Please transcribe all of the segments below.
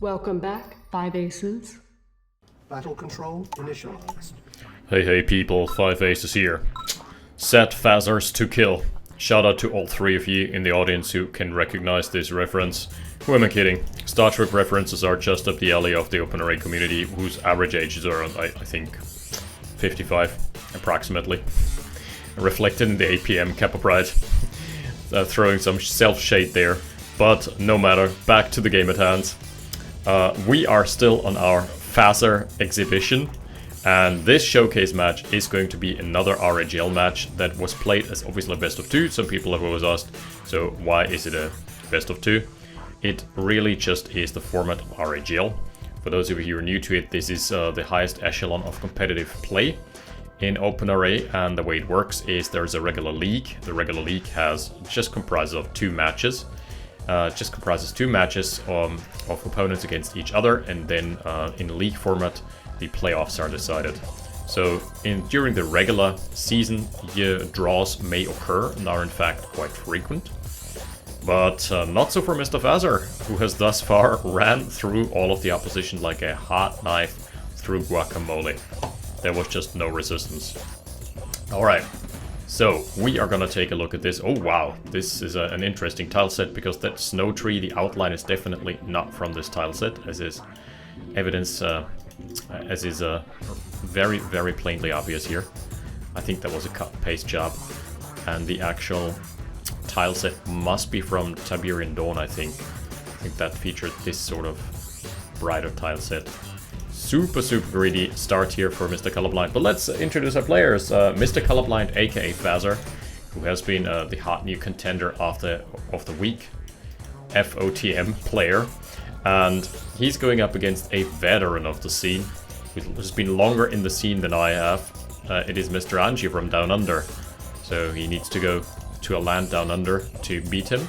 Welcome back, 5 Aces. Battle control initialized. Hey people, 5 Aces here. Set Fazzars to kill. Shout out to all 3 of you in the audience who can recognize this reference. Who am I kidding? Star Trek references are just up the alley of the OpenRA community, whose average ages are, I think, 55, approximately. Reflected in the APM Kappa Pride. Throwing some self-shade there. But no matter, back to the game at hand. We are still on our Fazzar exhibition. And this showcase match is going to be another RAGL match that was played as obviously a best of 2. Some people have always asked, so why is it a best of 2? It really just is the format of RAGL. For those of you who are new to it, this is the highest echelon of competitive play in OpenRA, and the way it works is there's a regular league. The regular league just comprises of 2 matches. Of opponents against each other, and then in league format, the playoffs are decided. So during the regular season, draws may occur and are in fact quite frequent. But not so for Mr. Fazzar, who has thus far ran through all of the opposition like a hot knife through guacamole. There was just no resistance. Alright, so we are gonna take a look at this. Oh wow, this is an interesting tile set, because that snow tree, the outline is definitely not from this tile set, as is evidence, as is very, very plainly obvious here. I think that was a cut and paste job, and the actual tile set must be from Tiberian Dawn, I think. I think that featured this sort of brighter tile set. Super greedy start here for Mr. Colorblind. But let's introduce our players. Mr. Colorblind, aka Fazzar, who has been the hot new contender of the week, FOTM player. And he's going up against a veteran of the scene, who's been longer in the scene than I have. It is Mr. Anjew from Down Under. So he needs to go to a land down under to beat him.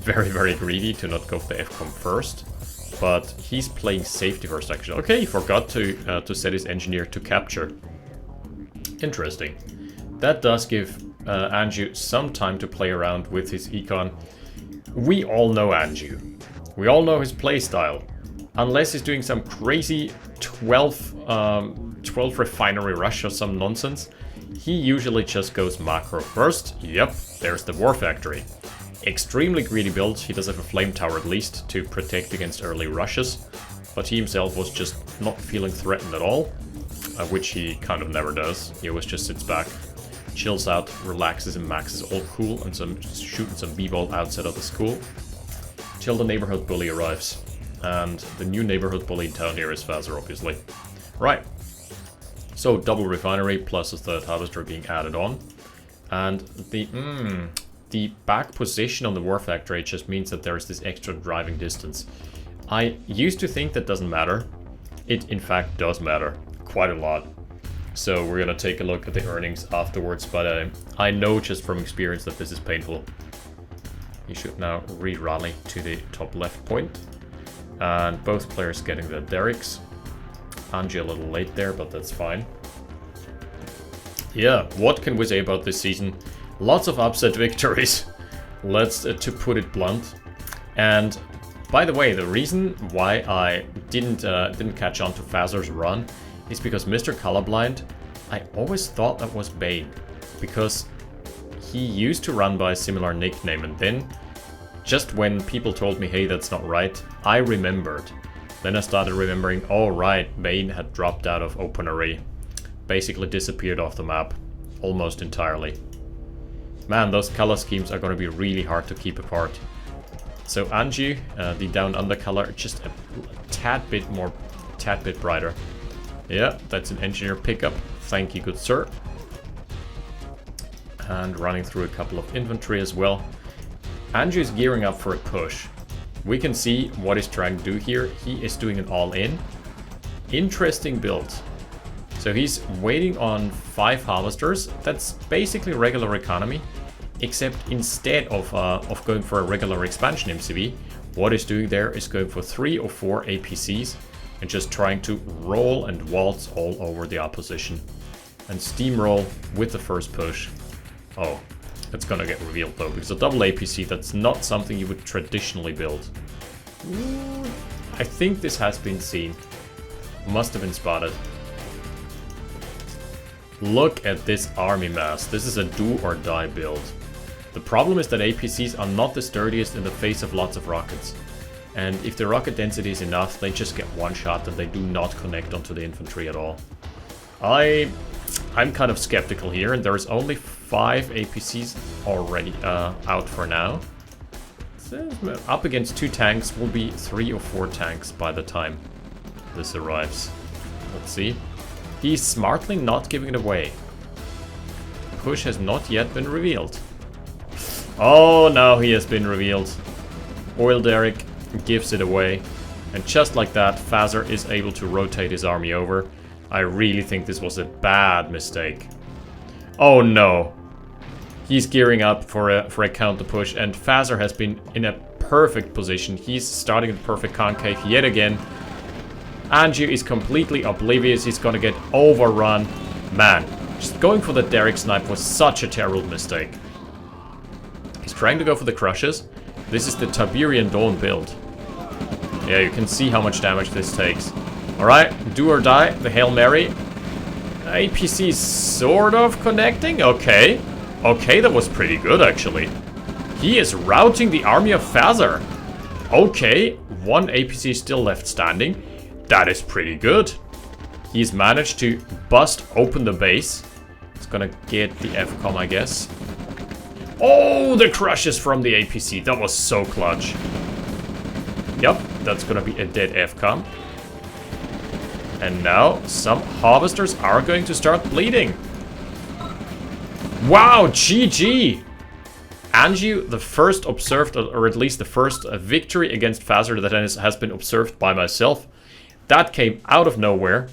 Very, very greedy to not go for the FCOM first. But he's playing safety first, actually. Okay, he forgot to set his engineer to capture. Interesting. That does give Anjew some time to play around with his econ. We all know Anjew. We all know his playstyle. Unless he's doing some crazy 12 refinery rush or some nonsense, he usually just goes macro first. Yep, there's the war factory. Extremely greedy build. He does have a flame tower at least to protect against early rushes, but he himself was just not feeling threatened at all, which he kind of never does. He always just sits back, chills out, relaxes and maxes all cool, and shooting some b-ball outside of the school till the neighborhood bully arrives. And the new neighborhood bully in town here is Fazzar, obviously. Right. So double refinery plus a third harvester being added on, and the back position on the war factory just means that there's this extra driving distance. I used to think that doesn't matter. It in fact does matter quite a lot. So we're gonna take a look at the earnings afterwards, but I know just from experience that this is painful. You should now re-rally to the top left point. And both players getting their derricks. Anjew a little late there, but that's fine. Yeah, what can we say about this season? Lots of upset victories, to put it blunt. And by the way, the reason why I didn't catch on to Fazzar's run is because Mr. Colorblind, I always thought that was Bane, because he used to run by a similar nickname, and then just when people told me, hey, that's not right, I remembered. Then I started remembering, oh right, Bane had dropped out of OpenRA, basically disappeared off the map almost entirely. Man, those color schemes are going to be really hard to keep apart. So Anjew, the down under color, just a tad bit brighter. Yeah, that's an engineer pickup. Thank you, good sir. And running through a couple of infantry as well. Anjew is gearing up for a push. We can see what he's trying to do here. He is doing an all-in. Interesting build. So he's waiting on 5 harvesters. That's basically regular economy, except instead of going for a regular expansion MCV, what he's doing there is going for 3 or 4 APCs and just trying to roll and waltz all over the opposition and steamroll with the first push. Oh, it's gonna get revealed though, because a double APC, that's not something you would traditionally build. I think this has been seen. Must have been spotted. Look at this army mass. This is a do or die build. The problem is that APCs are not the sturdiest in the face of lots of rockets. And if the rocket density is enough, they just get one shot and they do not connect onto the infantry at all. I'm kind of skeptical here, and there's only 5 APCs already out for now. So, up against 2 tanks will be 3 or 4 tanks by the time this arrives. Let's see. He's smartly not giving it away. Push has not yet been revealed. Oh, now he has been revealed. Oil Derrick gives it away. And just like that, Fazzar is able to rotate his army over. I really think this was a bad mistake. Oh no. He's gearing up for a counter push, and Fazzar has been in a perfect position. He's starting the perfect concave yet again. Anjew is completely oblivious. He's gonna get overrun. Man, just going for the Derrick snipe was such a terrible mistake. He's trying to go for the crushes. This is the Tiberian Dawn build. Yeah, you can see how much damage this takes. Alright, do or die, the Hail Mary. APC is sort of connecting, okay. Okay, that was pretty good actually. He is routing the army of Fazzar. Okay, 1 APC still left standing. That is pretty good. He's managed to bust open the base. It's gonna get the FCOM, I guess. Oh, the crushes from the APC. That was so clutch. Yep, that's gonna be a dead FCOM. And now some harvesters are going to start bleeding. Wow, GG! Anjew, the first observed, or at least the first victory against Fazzar that has been observed by myself. That came out of nowhere.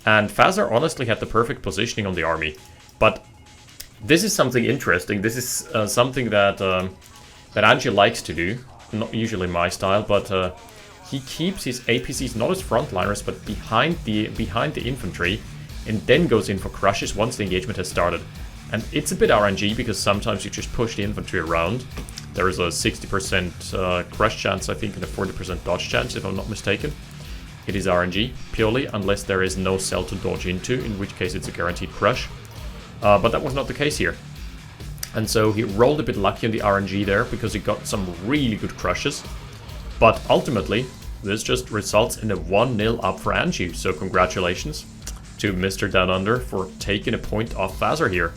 And Fazzar honestly had the perfect positioning on the army. But this is something interesting. This is something that that Anjew likes to do. Not usually my style, but he keeps his APCs not as frontliners, but behind the infantry, and then goes in for crushes once the engagement has started. And it's a bit RNG because sometimes you just push the infantry around. There is a 60% crush chance, I think, and a 40% dodge chance, if I'm not mistaken. It is RNG, purely, unless there is no cell to dodge into, in which case it's a guaranteed crush. But that was not the case here. And so he rolled a bit lucky on the RNG there, because he got some really good crushes. But ultimately, this just results in a 1-0 up for Anjew. So congratulations to Mr. Down Under for taking a point off Fazzar here.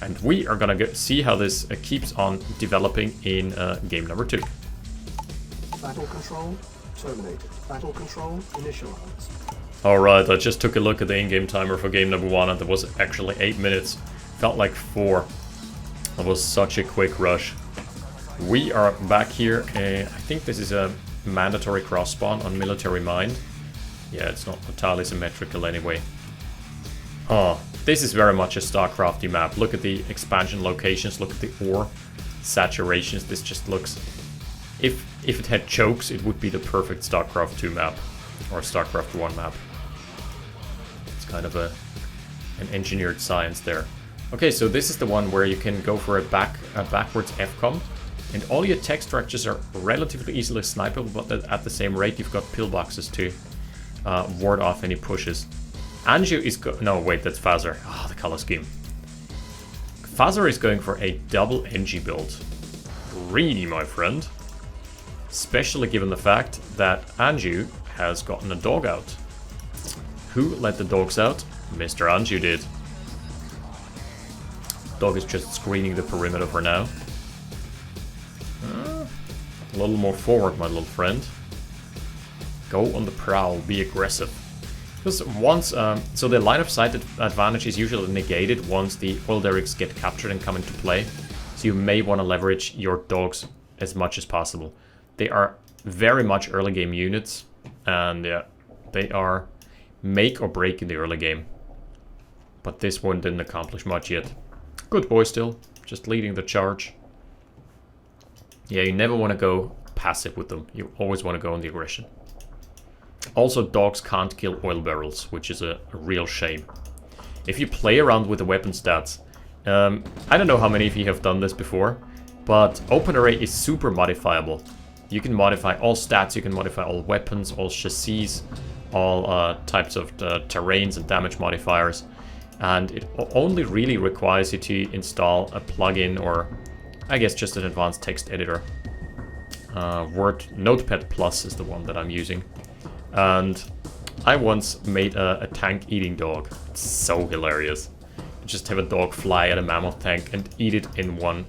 And we are gonna see how this keeps on developing in game number 2. Battle control terminated. Battle control initialized. Alright, I just took a look at the in-game timer for game number 1, and there was actually 8 minutes. Felt like 4. That was such a quick rush. We are back here. I think this is a mandatory cross spawn on Military Mind. Yeah, it's not entirely symmetrical anyway. Oh, this is very much a StarCrafty map. Look at the expansion locations, look at the ore saturations. This just looks... If it had chokes, it would be the perfect StarCraft 2 map. Or StarCraft 1 map. It's kind of an engineered science there. Okay, so this is the one where you can go for a backwards FCOM. And all your tech structures are relatively easily snipeable, but at the same rate you've got pillboxes to ward off any pushes. Anjew is no, wait, that's Fazzar. Ah, the color scheme. Fazzar is going for a double NG build. Really, my friend. Especially given the fact that Anjew has gotten a dog out. Who let the dogs out? Mr. Anjew did. Dog is just screening the perimeter for now. A little more forward, my little friend. Go on the prowl, be aggressive. Because once, so the line of sight advantage is usually negated once the oil derricks get captured and come into play. So you may want to leverage your dogs as much as possible. They are very much early game units, and yeah, they are make or break in the early game. But this one didn't accomplish much yet. Good boy still, just leading the charge. Yeah, you never want to go passive with them. You always want to go on the aggression. Also, dogs can't kill oil barrels, which is a real shame. If you play around with the weapon stats, I don't know how many of you have done this before, but OpenRA is super modifiable. You can modify all stats, you can modify all weapons, all chassis, all types of terrains and damage modifiers. And it only really requires you to install a plugin or, I guess, just an advanced text editor. Word Notepad Plus is the one that I'm using. And I once made a tank eating dog. It's so hilarious. You just have a dog fly at a mammoth tank and eat it in one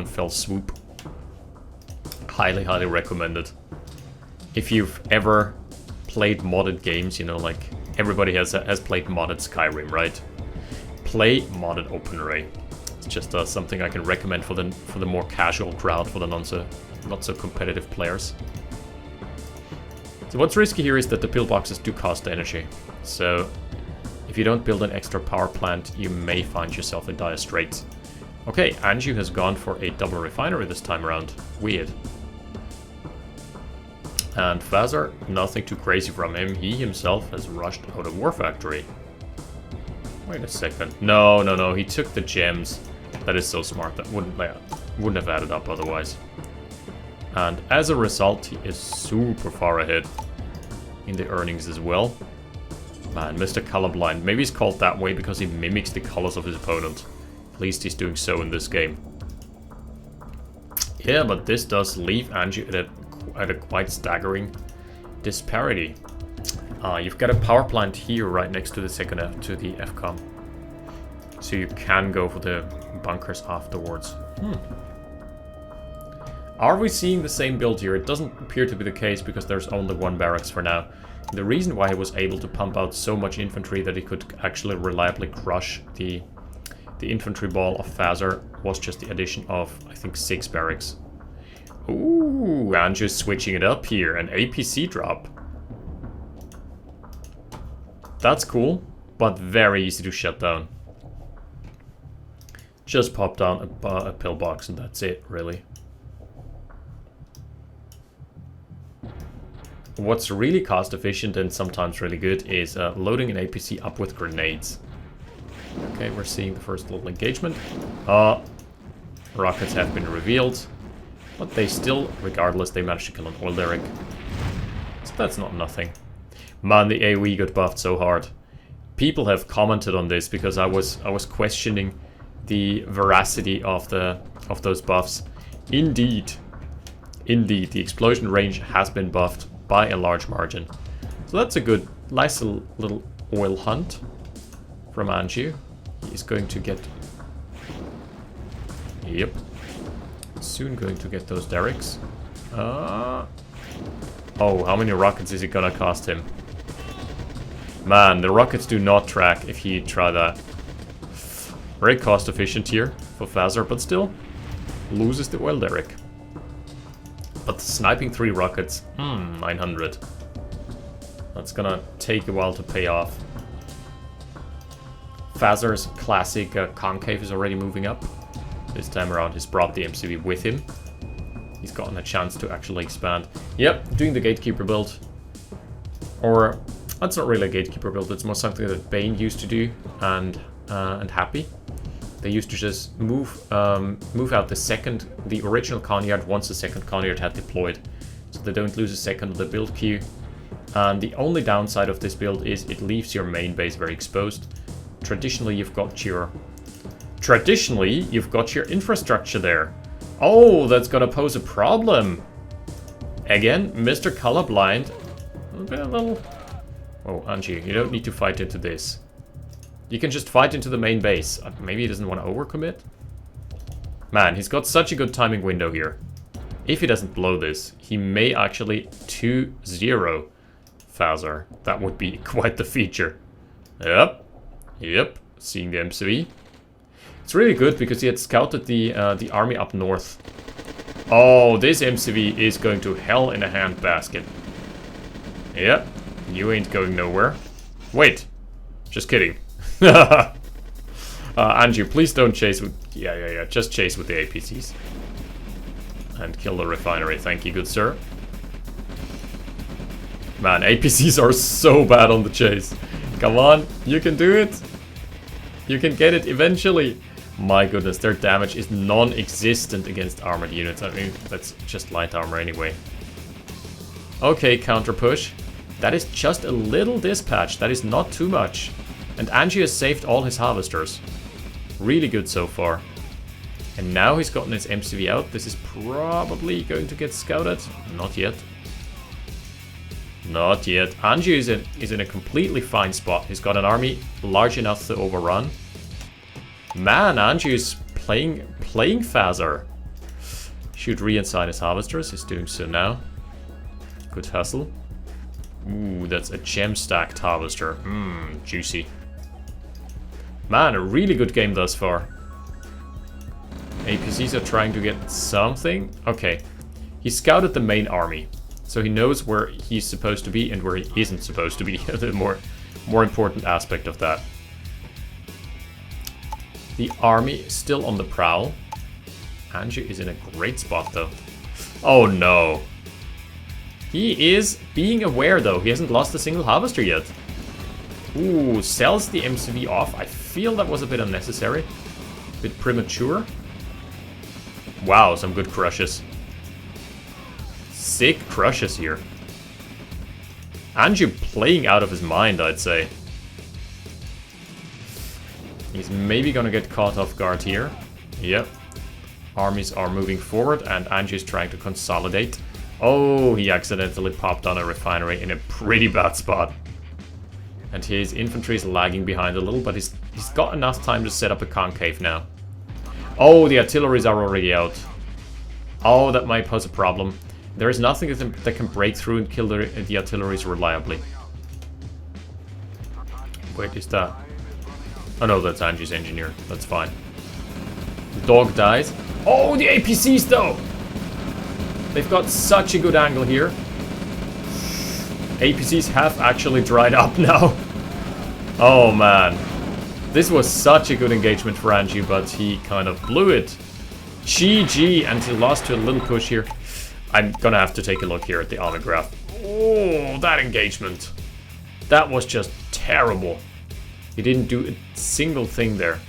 fell swoop. Highly, highly recommended. If you've ever played modded games, you know, like everybody has played modded Skyrim, right? Play modded OpenRA. It's just something I can recommend for the more casual crowd, for the not so competitive players. So what's risky here is that the pillboxes do cost energy. So if you don't build an extra power plant, you may find yourself in dire straits. Okay, Anjew has gone for a double refinery this time around. Weird. And Fazzar, nothing too crazy from him. He himself has rushed out of War Factory. Wait a second. No, he took the gems. That is so smart. That wouldn't have added up otherwise. And as a result, he is super far ahead in the earnings as well. Man, Mr. Colorblind. Maybe he's called that way because he mimics the colors of his opponent. At least he's doing so in this game. Yeah, but this does leave Anjew at a quite staggering disparity. You've got a power plant here right next to the FCOM. So you can go for the bunkers afterwards. Are we seeing the same build here? It doesn't appear to be the case because there's only one barracks for now. The reason why he was able to pump out so much infantry that he could actually reliably crush the infantry ball of Fazzar was just the addition of, I think, 6 barracks. Ooh, Anjew's switching it up here. An APC drop. That's cool, but very easy to shut down. Just pop down a pillbox and that's it, really. What's really cost efficient and sometimes really good is loading an APC up with grenades. Okay, we're seeing the first little engagement. Rockets have been revealed. But they still, regardless, they managed to kill an oil derrick. So that's not nothing. Man, the AoE got buffed so hard. People have commented on this because I was questioning the veracity of those buffs. Indeed, the explosion range has been buffed by a large margin. So that's a good, nice little oil hunt from Anjew. He's going to get... Yep. Soon going to get those derricks. Oh, how many rockets is it gonna cost him? Man, the rockets do not track if he try that. Very cost efficient here for Fazzar, but still loses the oil derrick. But sniping 3 rockets, 900. That's gonna take a while to pay off. Fazzar's classic concave is already moving up. This time around he's brought the MCV with him. He's gotten a chance to actually expand. Yep, doing the gatekeeper build. Or, that's not really a gatekeeper build, it's more something that Bane used to do, and Happy. They used to just move out the original Conyard once the second Conyard had deployed. So they don't lose a second of the build queue. And the only downside of this build is it leaves your main base very exposed. Traditionally you've got your infrastructure there. Oh, that's gonna pose a problem. Again, Mr. Colorblind. A little... Oh, Anjew, you don't need to fight into this. You can just fight into the main base. Maybe he doesn't want to overcommit? Man, he's got such a good timing window here. If he doesn't blow this, he may actually 2-0 Fazzar. That would be quite the feature. Yep, seeing the MCV. It's really good because he had scouted the army up north. Oh, this MCV is going to hell in a handbasket. Yep, you ain't going nowhere. Wait, just kidding. Anjew, please don't chase with... Yeah, just chase with the APCs. And kill the refinery, thank you, good sir. Man, APCs are so bad on the chase. Come on, you can do it. You can get it eventually. My goodness, their damage is non-existent against armored units. I mean, that's just light armor anyway. Okay, counter push. That is just a little dispatch. That is not too much. And Anjew has saved all his harvesters. Really good so far. And now he's gotten his MCV out. This is probably going to get scouted. Not yet. Not yet. Anjew is in a completely fine spot. He's got an army large enough to overrun. Man, Anjew is playing Fazzar. Should re-ensign his harvesters. He's doing so now. Good hustle. Ooh, that's a gem stacked harvester. Juicy. Man, a really good game thus far. APCs are trying to get something. Okay, he scouted the main army, so he knows where he's supposed to be and where he isn't supposed to be. The more important aspect of that. The army is still on the prowl. Anjew is in a great spot though. Oh no. He is being aware though. He hasn't lost a single harvester yet. Ooh, sells the MCV off. I feel that was a bit unnecessary. A bit premature. Wow, some good crushes. Sick crushes here. Anjew playing out of his mind, I'd say. He's maybe gonna get caught off guard here. Yep. Armies are moving forward and Anjew's trying to consolidate. Oh, he accidentally popped on a refinery in a pretty bad spot. And his infantry is lagging behind a little, but he's got enough time to set up a concave now. Oh, the artilleries are already out. Oh, that might pose a problem. There is nothing that can break through and kill the artilleries reliably. Wait, is that... Oh no, that's Anjew's engineer. That's fine. The dog dies. Oh, the APCs though! They've got such a good angle here. APCs have actually dried up now. Oh man. This was such a good engagement for Anjew, but he kind of blew it. GG, and he lost to a little push here. I'm gonna have to take a look here at the army graph. Oh, that engagement. That was just terrible. He didn't do a single thing there.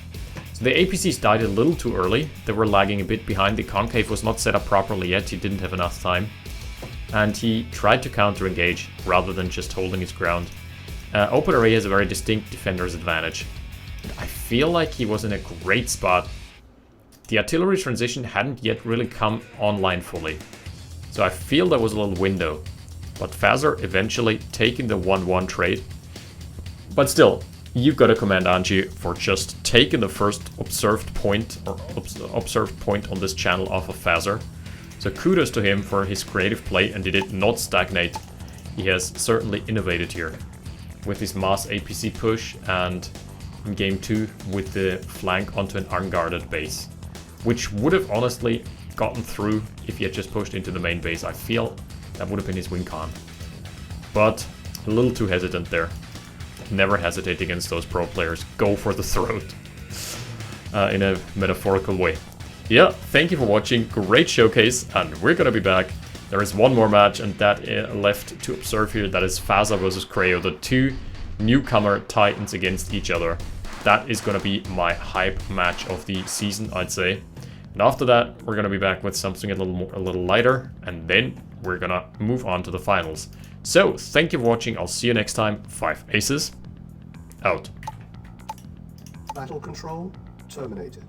So the APCs died a little too early. They were lagging a bit behind. The concave was not set up properly yet. He didn't have enough time. And he tried to counter-engage rather than just holding his ground. OpenRA has a very distinct defender's advantage. I feel like he was in a great spot. The artillery transition hadn't yet really come online fully. So I feel there was a little window. But Fazzar eventually taking the 1-1 trade. But still, you've got to commend Anjew for just taking the first observed point on this channel off of Fazzar. So kudos to him for his creative play, and he did not stagnate. He has certainly innovated here with his mass APC push, and in game 2 with the flank onto an unguarded base, which would have honestly gotten through if he had just pushed into the main base. I feel that would have been his win con. But a little too hesitant there. Never hesitate against those pro players. Go for the throat. In a metaphorical way. Yeah, thank you for watching. Great showcase, and we're gonna be back. There is one more match, and that left to observe here. That is Fazzar versus Creo, the two newcomer titans against each other. That is gonna be my hype match of the season, I'd say. And after that, we're gonna be back with something a little lighter, and then we're gonna move on to the finals. So, thank you for watching. I'll see you next time. 5 Aces out. Battle control terminated.